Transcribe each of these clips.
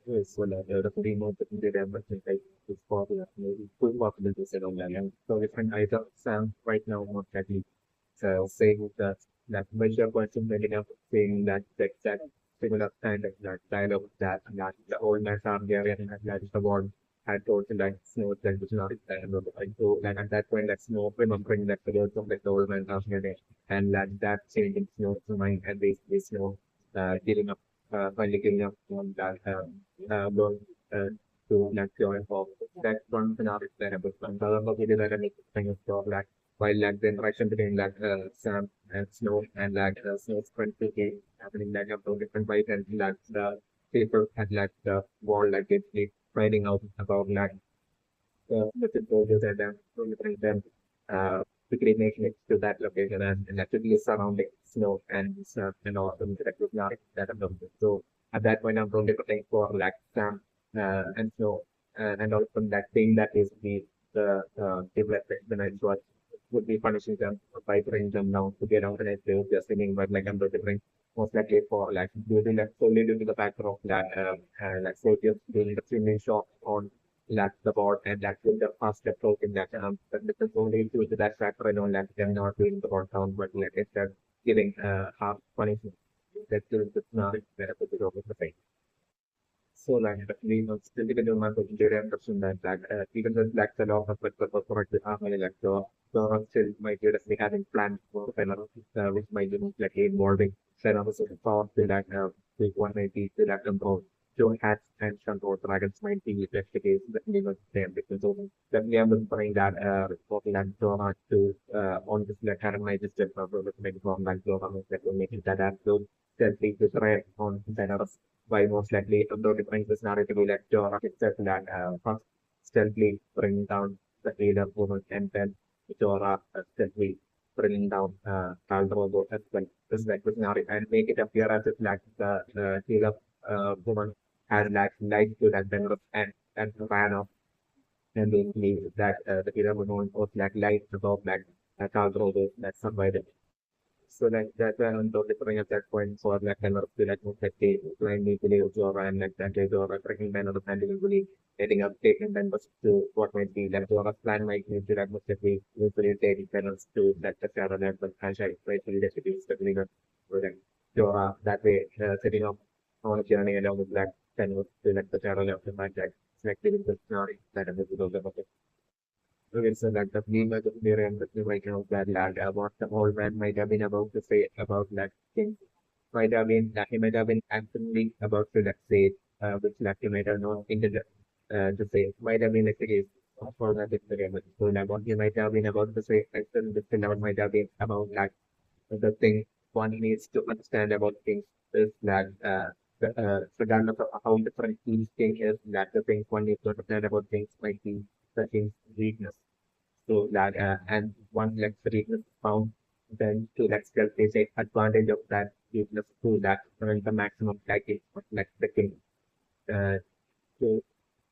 So the free mode that they have like is popular, maybe full possibilities around that. And so different items right now not exactly saying that major question ending up saying that the exact similar kind of that dialogue that the old man Hungarian and that the one had told to like Snow that was not like so then at that point that Snow remembering that the words of the old man Hungarian and that changing Snow's mind and basically Snow giving up finally giving up on that going to that joy of that one scenario that was one but we did that kind of job like while like the interaction between like Sam and Snow and like Snow's friend game happening like of different ways and like the paper at like the wall like it's writing out about like the soldiers and then to bring them quickly making it to that location and actually surrounding snow and also that was not that about it. So at that point I'm probably looking for like Sam and Snow and also that thing that is the development when I was would be punishing them by bringing them down to get out and they're just thinking but like I'm going to bring most likely for like due to like solely due to the factor of that like soldiers doing the swimming shot on like the board and that with the fast approach in that but because only due to that factor I know like them not doing the board down but like instead giving half punishment that is not better for the over the thing. So like we know still even though my vegetarian person that even though like the law of but for the like the still might be we having plans for another which might be like involving then also thought to like big one might be to like control Joe hats and control dragons might be the case that we know them because so that we have been bring that reporting that Dora to on this like randomized system of maybe from like Dora that will make it that absolute self to try on that by most likely although defines this narrative like John itself that first stealthily bring down the leader woman and then Jorah stealthily bringing down Caldrogo as well. This is like this narrative and make it appear as if like the healer woman has like lied to that member and fan of and they believe that the healer woman was like lied about like Caldrogo that survived so like that on the different at that point for like kind of like that they trying to believe or and like that they are tracking man of the plan usually heading up taking members to what might be like our plan might need to that much that we usually take panels to that the shadow level franchise right to the cities that we got so that way setting up on a journey along with black panels to like the shadow level franchise selecting the scenario that is the okay, so like the name of the mirror and the writing of that lad, what the old man might have been about to say about that thing, might have been that he might have been actually about to like say, which like he might have known intended to say, might have been like the case for that experiment. So like what he might have been about to say, and the thing might have been about like the thing one needs to understand about things is that regardless of how different each thing is, that the things one needs to understand about things might be the thing's weakness. So that and one luxury is found then to like self they take advantage of that weakness to that earn the maximum package like the king to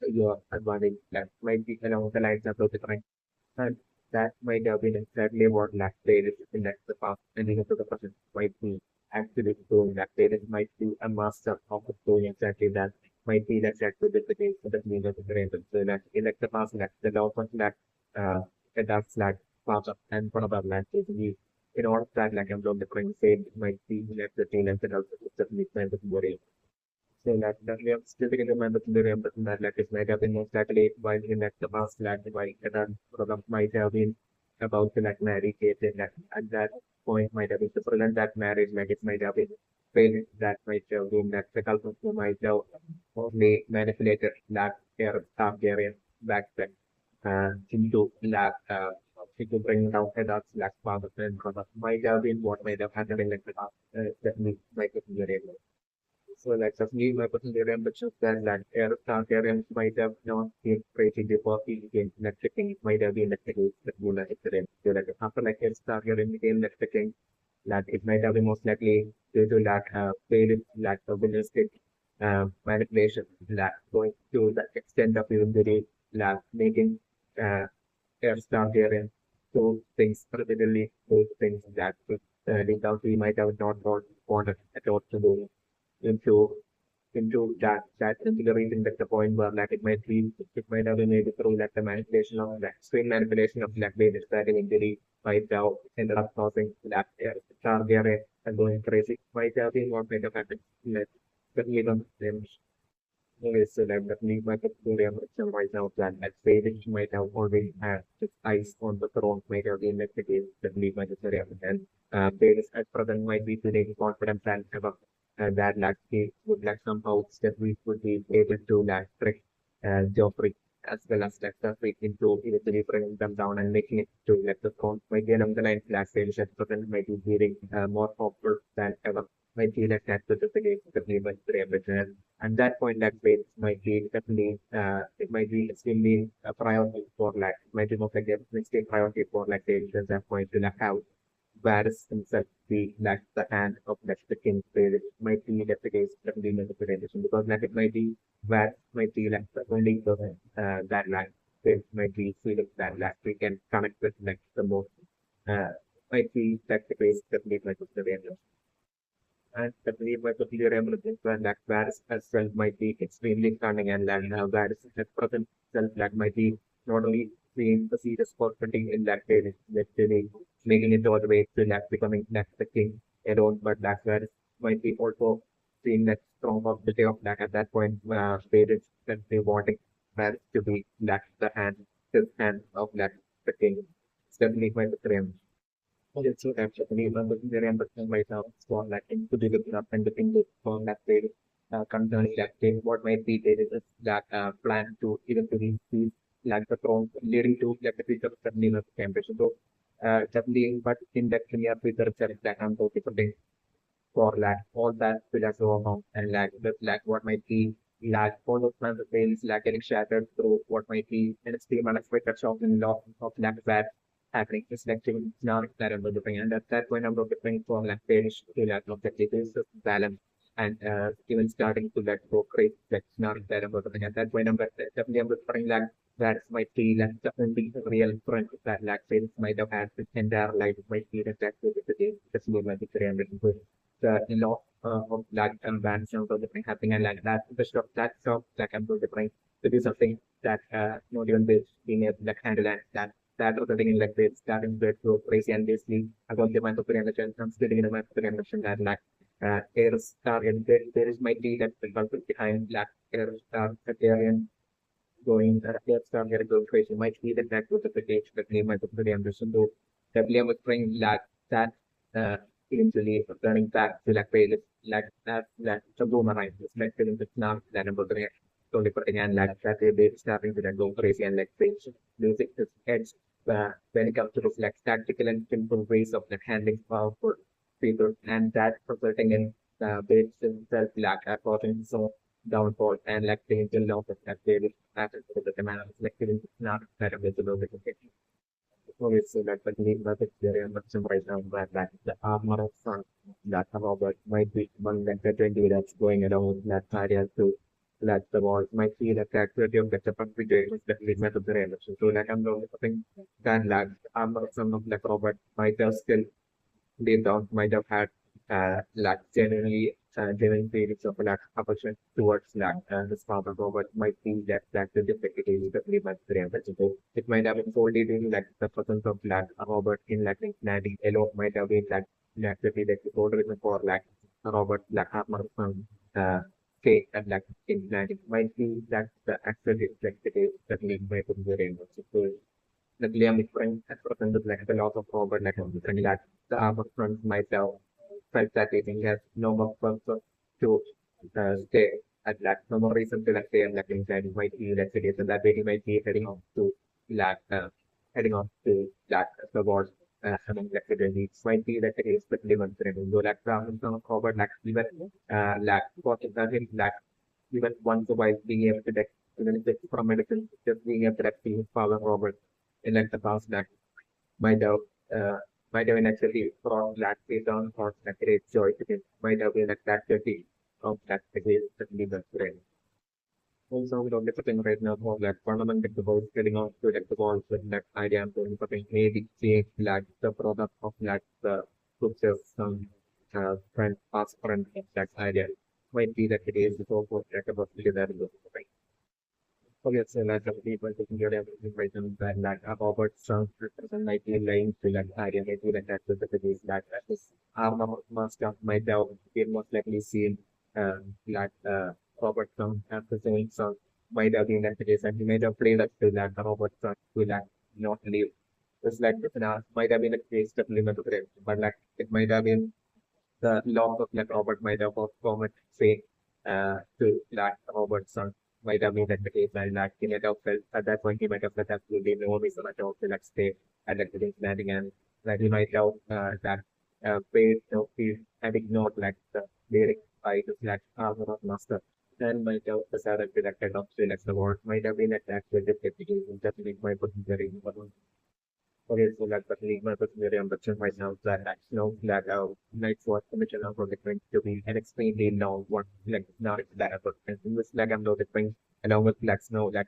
your advantage that might be along the lines of the different and that might have been exactly what like parents in like the past and into the person might be actually doing that parents might be a master of doing exactly that might be exactly the case for the meaning of the parents. So that in like the past like the law of that uh that's like part of and one of our language we in order that like I'm not the current state might be like the thing and also definitely kind of worry so that we have still taken remember to the remember that like it might have been most likely while in like the past like why that program might have been about to like marry Kate and that at that point might have been to prevent that marriage like it might have been failed that might have been that the culture might have only manipulated that air Targaryen back then into that to bring down adults like father and brother might have been what might have happened in like the past that might have been so like definitely my personal area, but just that air Targaryen might have not been created before he became electric king. It might have been electric that Luna incident. So like after like air Targaryen became electric king, that it might have been most likely due to that failed that villanistic manipulation that going to the extent of even the day that making uh air Targaryen do things particularly those things that lead down to he might have not wanted at all to do into into that particular reason that the point where like it might have been maybe through like the manipulation of like swing manipulation of like Baelish that eventually might have ended up causing that target and going crazy. Might have been what might have happened. Like, but we don't is so that definitely might have been right now that Baelish might have already had his eyes on the throne, might have been like the case that we might have said. And Baelish at present might be feeling confident and ever that like he would like somehow that we would be able to like trick Joffrey as well as like Joffrey into eventually bringing them down and making it to like the throne. Might be along the line Black Baelish at present might be feeling more hopeful than ever. Might be like that with the case that we might be able to and that point that base might be definitely it might be extremely a priority for like might be most like a extreme priority for like the agents that point to like how Varys himself be like the hand of like the king spirit might be that the case definitely manipulation because like it might be Varys might be like the only person that like it might be feeling that like we can connect with like the most uh might be that the case definitely like the and definitely by particular emergence when that virus itself might be extremely cunning and then virus that present itself that might be not only being a serious possibility in that case, literally making it all the way to that becoming that the king alone, but that virus might be also seeing that strong possibility of that at that point parents that they wanting virus to be that the hand of that the king. It's definitely quite the frame. Yes, so actually, even looking very understand myself for like to develop up and looking for that way concerning that thing, what might be there is that plan to eventually see like the throne leading to like the future of the near campus. So definitely, but in that near future itself, that I'm talking for like all that philosophy and like the like what might be like all those kinds of things like getting shattered through what might be an extreme unexpected shock and loss of like that happening just like to now that I'm looking and at that point I'm looking for like Baelish to like objective is just balance and even starting to like go crazy like now that I'm looking at that point I'm definitely I'm referring like that might be like the only real friend that like Baelish might have had his entire life might be that with the just movement with 300 the law of that bands and so different happening and like that the shop that shop like I'm going to bring to do something that not even this being able to like handle and that other thing like this starting to go crazy and basically I got the mind of the I'm sitting in the mind of the that like air star and there is might be that the culprit behind black air star Targaryen going air star getting go crazy might be that that was the page that name might be Anderson though definitely I would bring that uh, eventually turning back to like way like the boomerang it's like feeling the now that I'm looking at totally putting and like that they starting to then go crazy and like things music is edge when it comes to those like tactical and simple ways of like handling powerful people and that resulting in base itself like causing so downfall and like the intel of that they will happen to the demand like feeling not that visible okay, so that but need not very much right now that the armor of front that Robert might be among the category that's going around that area to let the walls might be the activity of the capacity with the limit of the relation. So like I'm going to think that like armor of some of the Robert might have still they don't might have had like genuine feelings of like affection towards like his father Robert might be that the difficulty that we might be able to do. It might have been solely due like the presence of like Robert in like Cincinnati alone might have been like the like the older reason for like Robert like Hartman from Kate and like Cincinnati might be that the actual like the case that we might be very able to do the Liam different as presented like the loss of Robert like and that the armor front might have felt that it has no more purpose to stay at that no more reason to like stay and like inside it might be like cities and that way he might be heading off to like heading off to like the wars among like the leagues might be that it is but live though like the Robert like even like what him like even once a while being able to like even if it's from medical just being able to like see his father Robert in like the past that might have uh, might have been actually brought that based on or like great joy to him might have been like that dirty of that again certainly the friend. Also we don't get the thing right now for like tournament get the balls getting off to like the balls with that idea I'm going to think maybe see like the product of like the pictures some friend past friend that idea. might be that it is so for like about that is right. Okay, so like the people taking care of everything right now that like about some person might be lying to like idea maybe that that's the case that is must have might have been most likely seen like Robert Trump after saying so might have been that the case and he might have played up to like Robert Trump to like not leave. It's like it might have been a case definitely not correct, but like it might have been the loss of like Robert might have performed say to like Robertson might have been at the case and like he might have felt at that point he might have felt absolutely no reason at all to like stay at like the day's landing and that he might have that paid no feel and ignored like the lyrics by the like armor of master and might have decided to like adopt the like the word might have been attacked with the skepticism definitely my putting very important. Okay, so like the legal very ambition right now that that like what commission of going to be and explain the law what like not that about this like I'm not different along with like snow that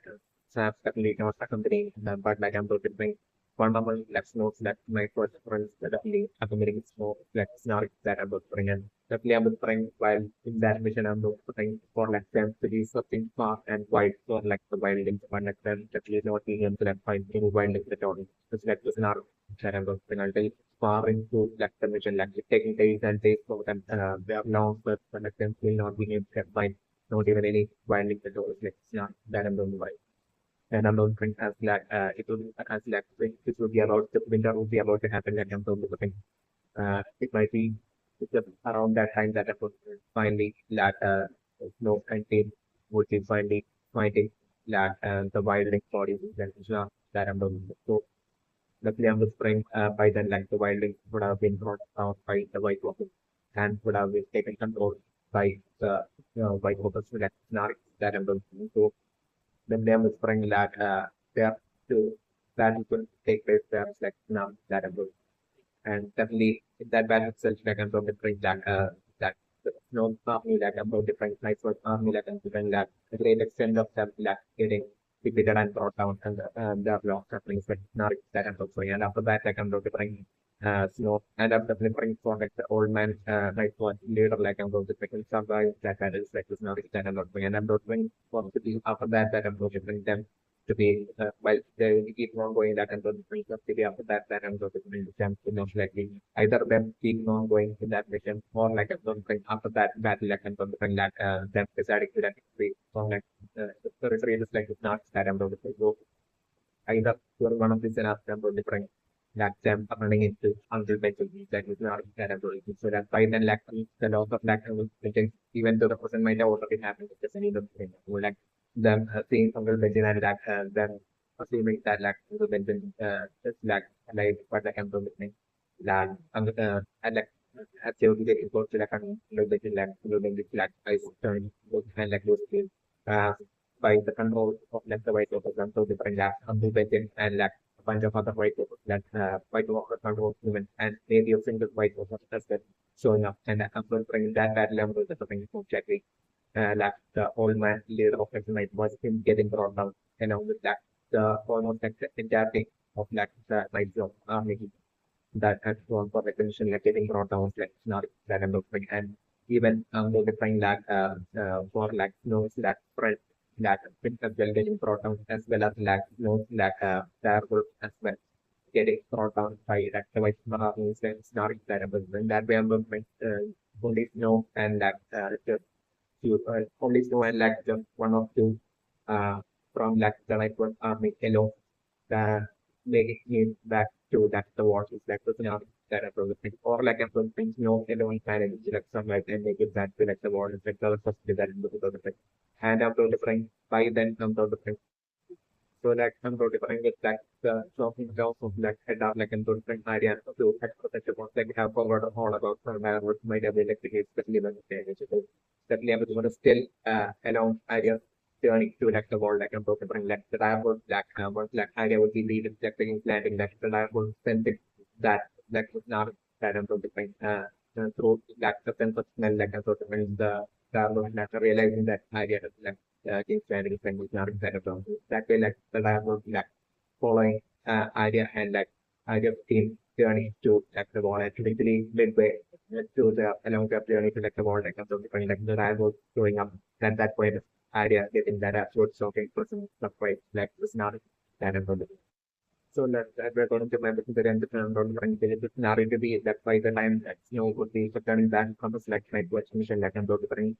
have certainly not accompanying but like I'm not different one of my like snows that my first friends that definitely accommodating snow like not that about bring and definitely I'm bring while in that mission I'm not putting for like them to be something far and wide for like the wildings but like them definitely not being able to like find any wildings at all it's like this not terrible penalty far into like the mission, like taking days and days for them. They are long, but like them will not be able to find not even any winding the doors. Like it's not that I'm doing right. And I'm not think as like it will as like it will be about the winter will be about to happen. Like I'm doing the thing. It might be just around that time that I would finally that snow contain would be finally finding that the wilding bodies that is not that I'm doing. So the claim was framed by then, like the wildling would have been brought out by the white walkers and would have been taken control by the white walkers that not that emblem. So the claim was framed that there to that will take place there like now that emblem. And definitely that battle itself like emblem different that no army like emblem different nights was army like different that the great extent of them like getting defeated and brought down and the lost happenings but not that emblem. So and after that like emblem different and after delivering for like the old man like one leader like emblem different survive that battle is like was not that emblem and emblem was to be after that that emblem different them to be while they keep on going that and the point of city after that that and the attempt to most likely either them keep on going in that mission or like something after that battle like and something that them deciding to that free so like the territory is like it's not that I'm going to go either you're one of these and after them different that them running into until eventually that is not that I'm going to so that by then like the loss of that even though the person might have already happened it doesn't even like them seeing Uncle Benjamin and that them assuming that like Uncle Benjamin just like what like Uncle Benjamin that and like actually they go to like Uncle Benjamin like I turn those and like those skills uh by the control of like the white workers and so different like Uncle Benjamin and like a bunch of other white workers that white workers control women and maybe a single white worker as well showing up and Uncle bringing that bad level of the thing exactly like the old man leader of night was him getting brought down, along with that, the almost like the entire thing of like the night of army that had gone for recognition, like getting brought down, like not that I'm looking and even notifying that for like knows that friend that been as well getting brought down as well as like knows that their group as well getting brought down by that the white army is not that when that way I'm only know and that you only know and like just one or two uh, from like the like one army alone making him back to that the war is like the scenario that I probably think or like I'm things no alone manage like some like and make it back to like the war is like the first that into the thing and I'm different by then I'm different so like I'm different with like the shopping jobs of like head up like in different areas to head protect about like have forward all about what might have been like the case especially when the certainly I was going to still along ideas turning to like the world like I'm different like that I was like idea would be lead like planting that I was sensing that that was not that I'm different through like the sense of smell like I'm sort of the realizing that idea like case planting is not that of that way like the I was like following idea and like idea of team journey to like the wall and typically midway. to the along the journey to like the world, like the point like the I was growing up at that point of idea getting that absolute shocking person stuff right like was not that important. So that we're going to remember to the end of the scenario to be that by the time that would be turning back from the select my question like I'm going to bring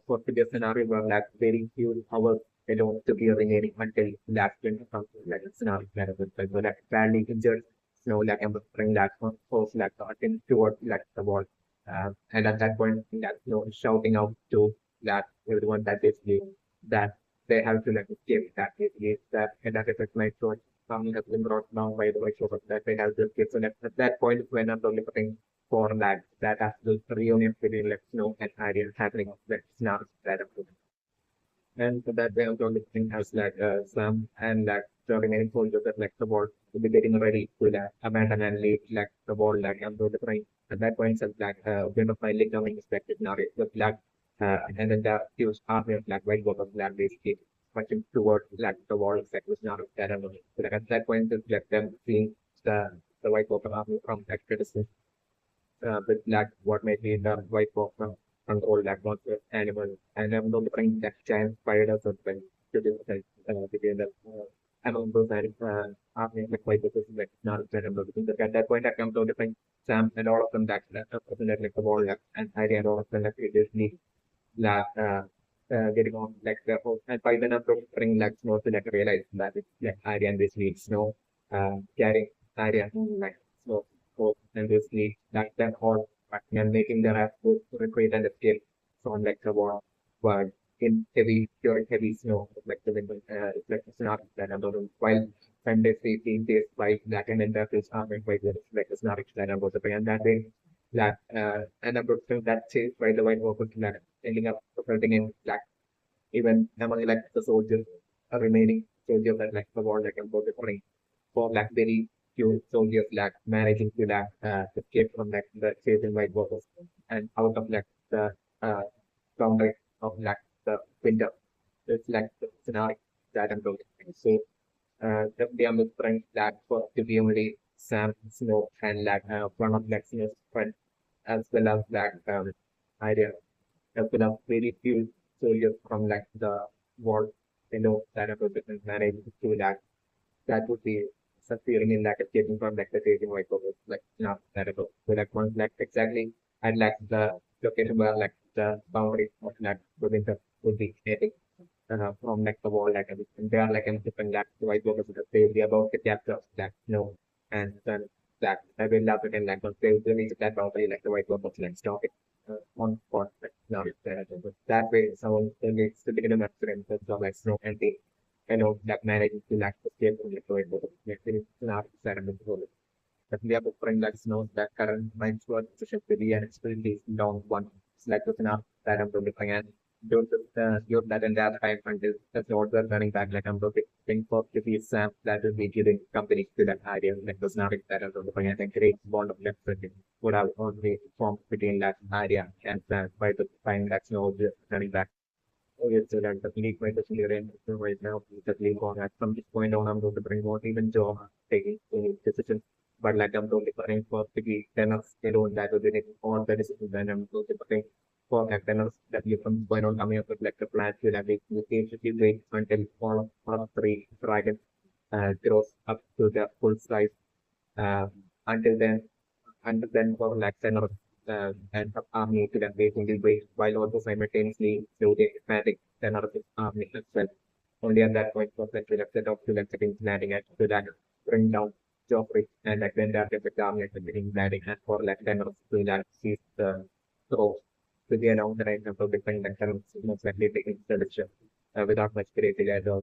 for the scenario where like very few hours to be remaining until last win comes like scenario like like badly injured like I'm bring that one force like in toward like the wall. And at that point that shouting out to that everyone that basically that they have to like escape that basically that and that affects my choice has been brought down by the right of that they have just given at that point when I'm only looking for that has the reunion between like and idea happening that's not that important. And that way I'm only looking as like some and like the remaining soldiers that like the world will be getting ready to like abandon and leave like the world like I'm going to bring at that point it's like one of my leg coming expected now it's the black and then the huge army of like white workers black basically marching toward like the wall that was not that annoying. So like at that point it's like them seeing the white worker army from like criticism with like what may be the white worker control like what the animal and I'm going to bring that giant spiders or when to do between the among those army like white workers like not that I'm looking at that point I come to different Sam and all of them that like the wall and I and all of them like it is like getting on like the whole and by then I'm bring like snow to like realize that it's like Aryan this needs snow carrying Aryan like snow and this needs like that all and making them have to retreat and escape from like the war but in heavy during heavy snow like the winter it's like it's not that I'm doing while when they see this by black and then that is armored by the like it's not that I'm going to bring and that way that and I'm going that changed by the white workers that ending up resulting in black even among like the soldiers, remaining soldiers that like the war like about the point for like very few soldiers like managing to like escape from like the chasing white workers and out of like the boundary of like the winter. It's like the scenario that I'm going to say. The I'm trying that for to be only Sam Snow and like one of like Snow's friend as well as like idea as well as very few soldiers from like the war, that a person managed to that would be succeeding in like escaping from like the chasing white bubbles, like not that at all. So like one like exactly and like the location where like the boundary of like the winter would be hitting from like the wall like everything. They are like in different like the white bubbles because they will be about the chapter of that and then that I will love it and like once they will reach that boundary like the white bubbles like stop it on spot like now that way someone still needs to begin an accident so like snow and they that managing to like escape from the fluid bubble. It's not that I'm control. But we have offering like snow that current minds were to shift with the unexpectedly long one. It's like within up that I'm looking at. Don't use that and that time until the nodes are running back like I'm looking for to be Sam that will be giving company to that idea like the scenario that I'm looking at and create bond of left would have only formed between that idea and Sam by the time that snow running back. Okay, so that the league might be clear and right now the league on at from this point on I'm going to bring out even Joe taking any decision. But like I'm going to bring for the league tenors alone that will be making all the decisions and I'm going to bring for like tenors that you from point on coming up with like the plan to that we should be wait until all of three dragons grows up to their full size. Uh, until then for like 10 or and army to that basically wait while also simultaneously building expanding 10 or 6 army as well. Only at that point was that set off to like setting landing at to that bring down Joffrey and like then that the army at the beginning landing and for like 10 or to that seize the throw to the announced right of the different like most likely taking selection without much crazy at all.